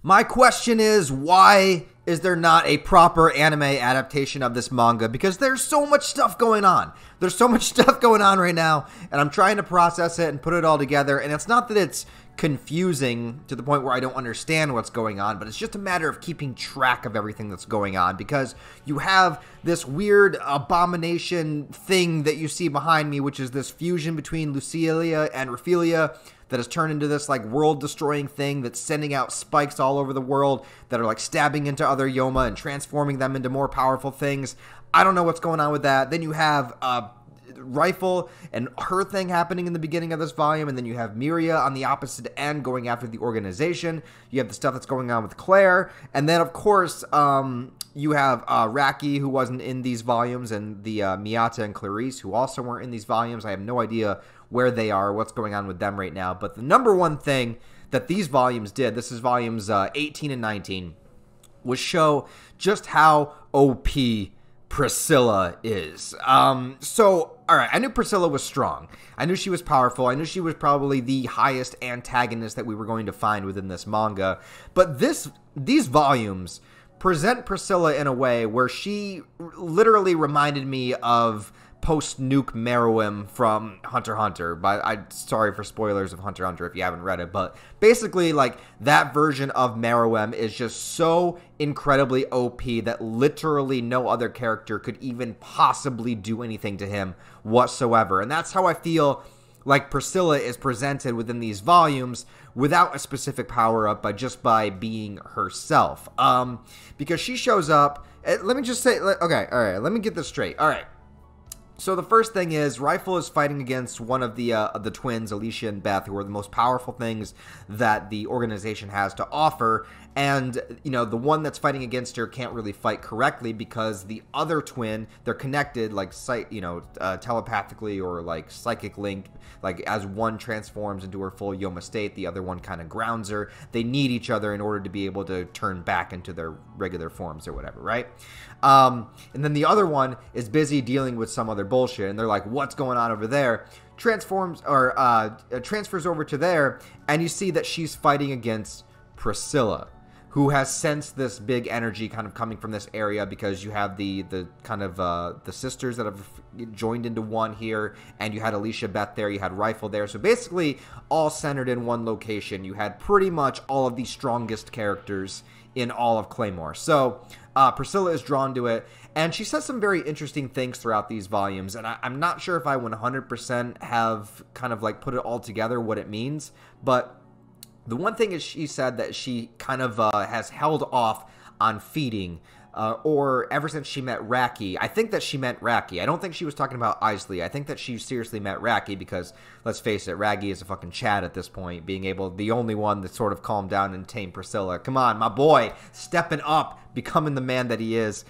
My question is, why is there not a proper anime adaptation of this manga? Because there's so much stuff going on. There's so much stuff going on right now, and I'm trying to process it and put it all together, and it's not that it's confusing to the point where I don't understand what's going on, but it's just a matter of keeping track of everything that's going on, because you have this weird abomination thing that you see behind me, which is this fusion between Lucilia and Raphelia that has turned into this like world-destroying thing that's sending out spikes all over the world that are like stabbing into other Yoma and transforming them into more powerful things. I don't know what's going on with that. Then you have Rifle and her thing happening in the beginning of this volume, and then you have Miria on the opposite end going after the organization. You have the stuff that's going on with Claire, and then of course you have Raki, who wasn't in these volumes, and the Miyata and Clarice, who also weren't in these volumes. I have no idea where they are, what's going on with them right now, but the number one thing that these volumes did, this is volumes 18 and 19, was show just how OP Pricilla is. So, alright, I knew Pricilla was strong. I knew she was powerful. I knew she was probably the highest antagonist that we were going to find within this manga. But these volumes present Pricilla in a way where she literally reminded me of post-nuke Meruem from Hunter x Hunter. But I'm sorry for spoilers of Hunter x Hunter if you haven't read it. But basically, like, that version of Meruem is just so incredibly OP that literally no other character could even possibly do anything to him whatsoever. And that's how I feel like Pricilla is presented within these volumes without a specific power-up, but just by being herself. Because she shows up, let me just say, okay, alright, let me get this straight. Alright. So the first thing is, Rifle is fighting against one of the twins, Alicia and Beth, who are the most powerful things that the organization has to offer. And, you know, the one that's fighting against her can't really fight correctly because the other twin, they're connected, like, telepathically or, like, psychic link. Like, as one transforms into her full Yoma state, the other one kind of grounds her. They need each other in order to be able to turn back into their regular forms or whatever, right? And then the other one is busy dealing with some other bullshit, and they're like, what's going on over there? Transfers over to there, and you see that she's fighting against Pricilla, who has sensed this big energy kind of coming from this area, because you have the kind of the sisters that have joined into one here, and you had Alicia Beth there, you had Rifle there, so basically all centered in one location. You had pretty much all of the strongest characters in all of Claymore. So Pricilla is drawn to it, and she says some very interesting things throughout these volumes, and I'm not sure if I 100% have kind of like put it all together what it means, but the one thing is she said that she kind of has held off on feeding, or ever since she met Raki. I think that she meant Raki. I don't think she was talking about Isley. I think that she seriously meant Raki because, let's face it, Raki is a fucking Chad at this point, being the only one that sort of calmed down and tamed Pricilla. Come on, my boy, stepping up, becoming the man that he is.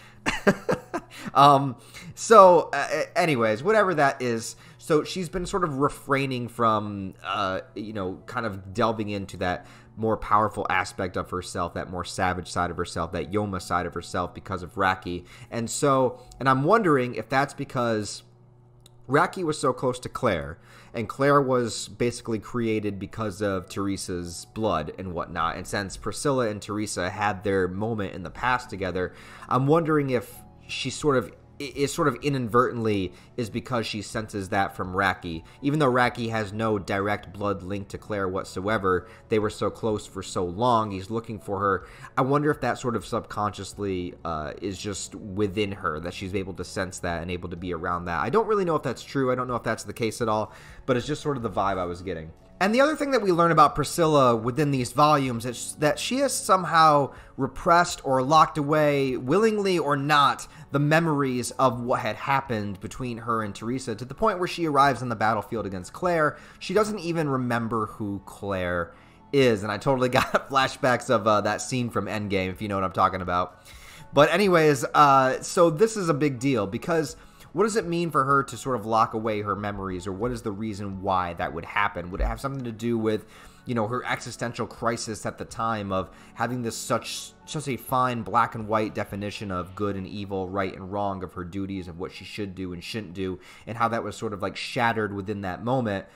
Anyways, whatever that is, so she's been sort of refraining from, kind of delving into that more powerful aspect of herself, that more savage side of herself, that Yoma side of herself because of Raki. And I'm wondering if that's because Raki was so close to Claire, and Claire was basically created because of Teresa's blood and whatnot. And since Pricilla and Teresa had their moment in the past together, I'm wondering if she sort of inadvertently is because she senses that from Raki. Even though Raki has no direct blood link to Claire whatsoever, they were so close for so long, he's looking for her. I wonder if that sort of subconsciously is just within her, that she's able to sense that and able to be around that. I don't really know if that's true. I don't know if that's the case at all, but it's just sort of the vibe I was getting. And the other thing that we learn about Pricilla within these volumes is that she has somehow repressed or locked away, willingly or not, the memories of what had happened between her and Teresa, to the point where she arrives on the battlefield against Claire. She doesn't even remember who Claire is, and I totally got flashbacks of that scene from Endgame, if you know what I'm talking about. But anyways, so this is a big deal, because what does it mean for her to sort of lock away her memories, or what is the reason why that would happen? Would it have something to do with, you know, her existential crisis at the time of having this such a fine black and white definition of good and evil, right and wrong, of her duties, of what she should do and shouldn't do, and how that was sort of like shattered within that moment?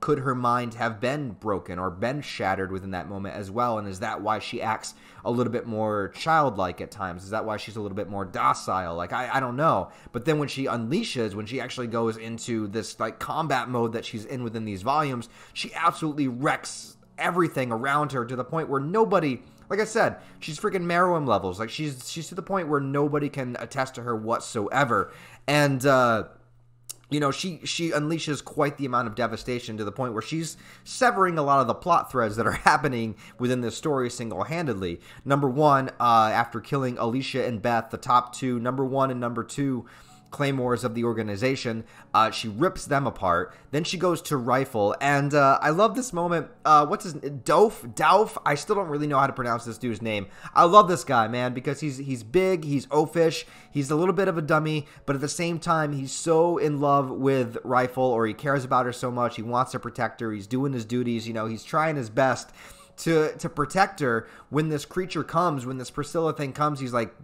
could her mind have been broken or been shattered within that moment as well? And is that why she acts a little bit more childlike at times? Is that why she's a little bit more docile? Like, I don't know. But then when she unleashes, when she actually goes into this like combat mode that she's in within these volumes, she absolutely wrecks everything around her to the point where nobody, like I said, she's freaking Meruem levels. Like she's to the point where nobody can attest to her whatsoever. And she unleashes quite the amount of devastation to the point where she's severing a lot of the plot threads that are happening within this story single-handedly. Number one, after killing Alicia and Beth, the top two, number one and number two claymores of the organization, she rips them apart. Then she goes to Rifle, and I love this moment. What's his name? Dauf? I still don't really know how to pronounce this dude's name. I love this guy, man, because he's big, he's oafish, he's a little bit of a dummy, but at the same time, he's so in love with Rifle, or he cares about her so much, he wants to protect her, he's doing his duties, he's trying his best to protect her. When this creature comes, when this Pricilla thing comes, he's like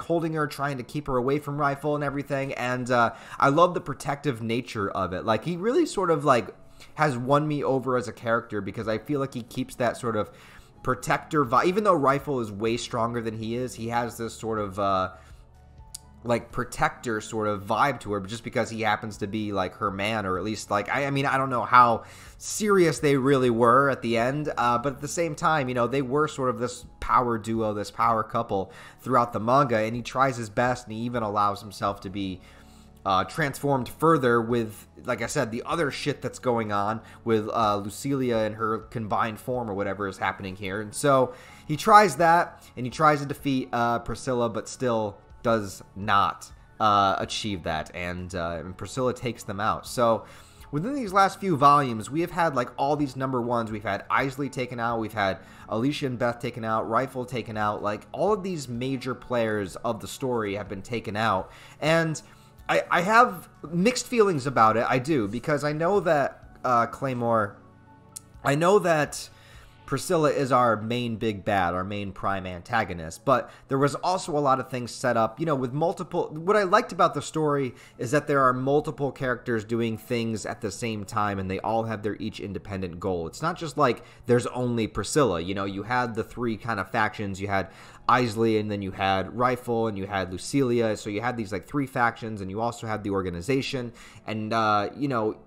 holding her, trying to keep her away from Rifle and everything. And I love the protective nature of it. Like, he really sort of like has won me over as a character, because I feel like he keeps that sort of protector vibe. Even though Rifle is way stronger than he is, he has this sort of like protector sort of vibe to her, but just because he happens to be like her man, or at least like, I mean, I don't know how serious they really were at the end, but at the same time, they were sort of this power duo, this power couple throughout the manga, and he tries his best, and he even allows himself to be transformed further with, like I said, the other shit that's going on with Lucilia and her combined form, or whatever is happening here. And so he tries that, and he tries to defeat Pricilla, but still does not achieve that, and Pricilla takes them out. So within these last few volumes, we have had like all these number ones. We've had Isley taken out, we've had Alicia and Beth taken out, Rifle taken out. Like, all of these major players of the story have been taken out, and I have mixed feelings about it. I do, because I know that Claymore, I know that Pricilla is our main big bad, our main prime antagonist, but there was also a lot of things set up, with multiple. What I liked about the story is that there are multiple characters doing things at the same time, and they all have their each independent goal. It's not just like there's only Pricilla. You had the three kind of factions. You had Isley, and then you had Rifle, and you had Lucilia. So you had these like three factions, and you also had the organization, and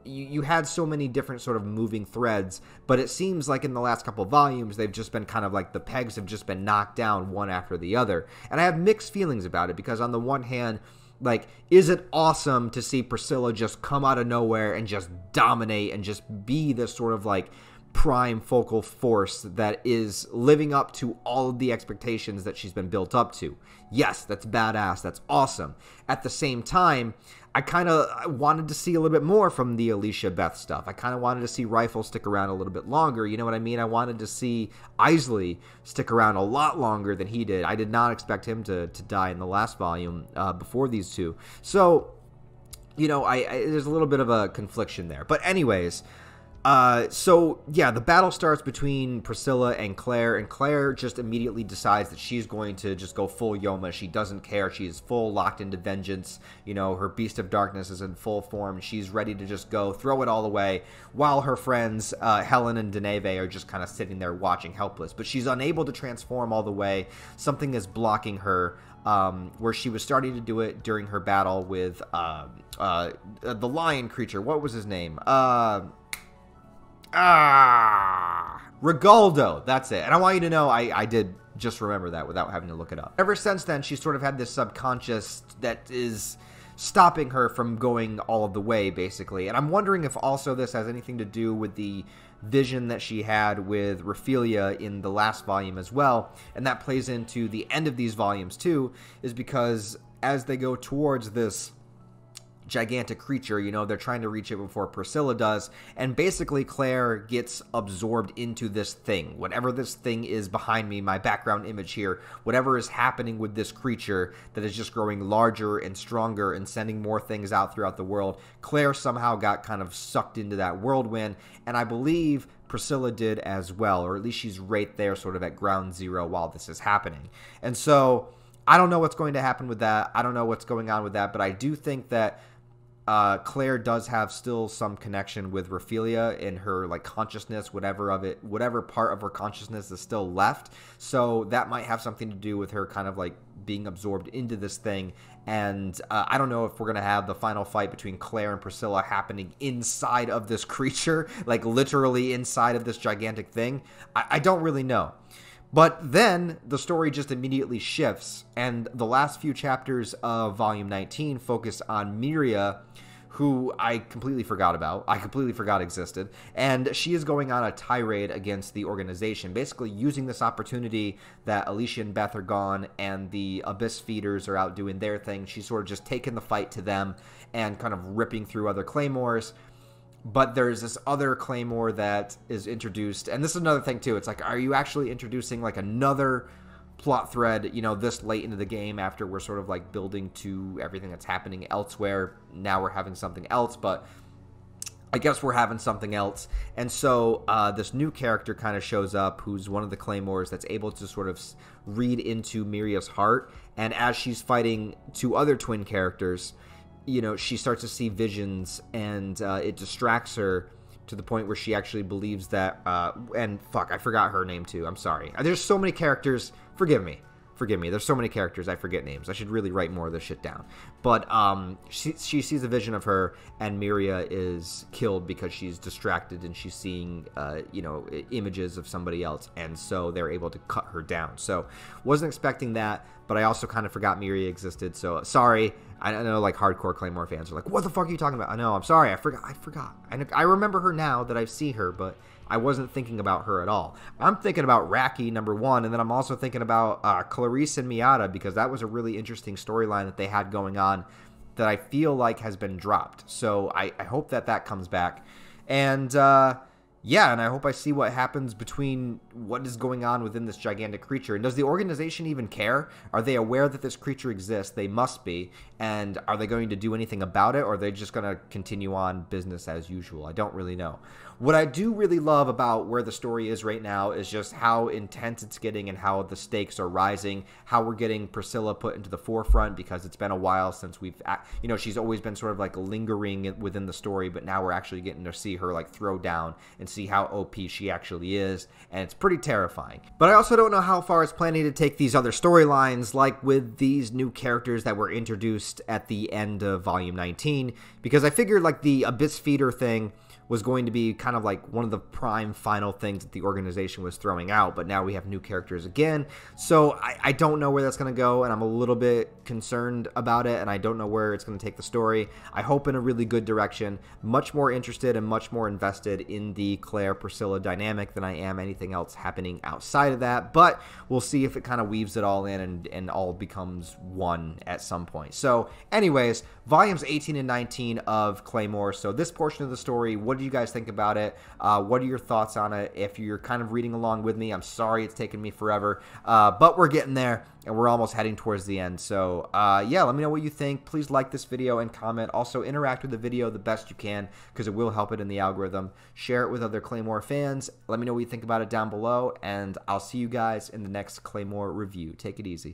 you had so many different sort of moving threads. But it seems like in the last couple of volumes, they've just been kind of like the pegs have just been knocked down one after the other, and I have mixed feelings about it, because on the one hand, like, is it awesome to see Pricilla just come out of nowhere and just dominate and just be this sort of like prime focal force that is living up to all of the expectations that she's been built up to? Yes, that's badass, that's awesome. At the same time, I kind of wanted to see a little bit more from the Alicia Beth stuff. I kind of wanted to see Rifle stick around a little bit longer, you know what I mean? I wanted to see Isley stick around a lot longer than he did. I did not expect him to die in the last volume before these two. So, there's a little bit of a confliction there. But anyways, so yeah, the battle starts between Pricilla and Claire just immediately decides that she's going to just go full Yoma. She doesn't care. She's full locked into vengeance. Her Beast of Darkness is in full form. She's ready to just go throw it all away, while her friends, Helen and Deneve, are just kind of sitting there watching helpless. But she's unable to transform all the way. Something is blocking her, where she was starting to do it during her battle with, the lion creature. What was his name? Rigaldo, that's it. And I want you to know I did just remember that without having to look it up. Ever since then, she's sort of had this subconscious that is stopping her from going all of the way, basically. And I'm wondering if also this has anything to do with the vision that she had with Raphaelia in the last volume as well. And that plays into the end of these volumes too, is because as they go towards this gigantic creature, they're trying to reach it before Pricilla does, and basically Claire gets absorbed into this thing. Whatever this thing is behind me, my background image here, whatever is happening with this creature that is just growing larger and stronger and sending more things out throughout the world, Claire somehow got kind of sucked into that whirlwind, and I believe Pricilla did as well, or at least she's right there sort of at ground zero while this is happening. And so I don't know what's going to happen with that. I don't know what's going on with that, but I do think that Claire does have still some connection with Raphaelia in her like consciousness, whatever part of her consciousness is still left. So that might have something to do with her kind of like being absorbed into this thing. And I don't know if we're going to have the final fight between Claire and Pricilla happening inside of this creature, like literally inside of this gigantic thing. I don't really know. But then the story just immediately shifts, and the last few chapters of Volume 19 focus on Meruem, who I completely forgot about. I completely forgot existed. And she is going on a tirade against the organization, basically using this opportunity that Alicia and Beth are gone and the Abyss Feeders are out doing their thing. She's sort of just taking the fight to them and kind of ripping through other claymores. But there's this other claymore that is introduced. And this is another thing, too. It's like, are you actually introducing, like, another plot thread, you know, this late into the game after we're sort of, like, building to everything that's happening elsewhere? Now we're having something else, but I guess we're having something else. And so this new character kind of shows up who's one of the claymores that's able to sort of read into Miria's heart. And as she's fighting two other twin characters, you know, she starts to see visions, and it distracts her to the point where she actually believes that, and fuck, I forgot her name too. I'm sorry. There's so many characters. Forgive me. There's so many characters, I forget names. I should really write more of this shit down. But she sees a vision of her, and Meruem is killed because she's distracted and she's seeing, you know, images of somebody else. And so they're able to cut her down. So wasn't expecting that, but I also kind of forgot Meruem existed. So sorry. I know, like, hardcore Claymore fans are like, what the fuck are you talking about? I know, I'm sorry. I forgot. I remember her now that I see her, but I wasn't thinking about her at all. I'm thinking about Raki, number one, and then I'm also thinking about Clarice and Miata, because that was a really interesting storyline that they had going on that I feel like has been dropped. So I hope that comes back. And, yeah, and I hope I see what happens between what is going on within this gigantic creature. And does the organization even care? Are they aware that this creature exists? They must be. And are they going to do anything about it, or are they just going to continue on business as usual? I don't really know. What I do really love about where the story is right now is just how intense it's getting and how the stakes are rising, how we're getting Pricilla put into the forefront, because it's been a while since we've, you know, she's always been sort of like lingering within the story, but now we're actually getting to see her like throw down and see how OP she actually is, and it's pretty terrifying. But I also don't know how far it's planning to take these other storylines, like with these new characters that were introduced at the end of Volume 19, because I figured like the Abyss Feeder thing was going to be kind of like one of the prime final things that the organization was throwing out, but now we have new characters again. So I don't know where that's going to go, and I'm a little bit concerned about it, and I don't know where it's going to take the story. I hope in a really good direction. Much more interested and much more invested in the Claire-Pricilla dynamic than I am anything else happening outside of that, but we'll see if it kind of weaves it all in and all becomes one at some point. So anyways, volumes 18 and 19 of Claymore. So this portion of the story, what do you guys think about it? What are your thoughts on it? If you're kind of reading along with me, I'm sorry it's taken me forever, but we're getting there, and we're almost heading towards the end. So yeah, let me know what you think. Please like this video and comment. Also interact with the video the best you can, because it will help it in the algorithm. Share it with other Claymore fans. Let me know what you think about it down below, and I'll see you guys in the next Claymore review. Take it easy.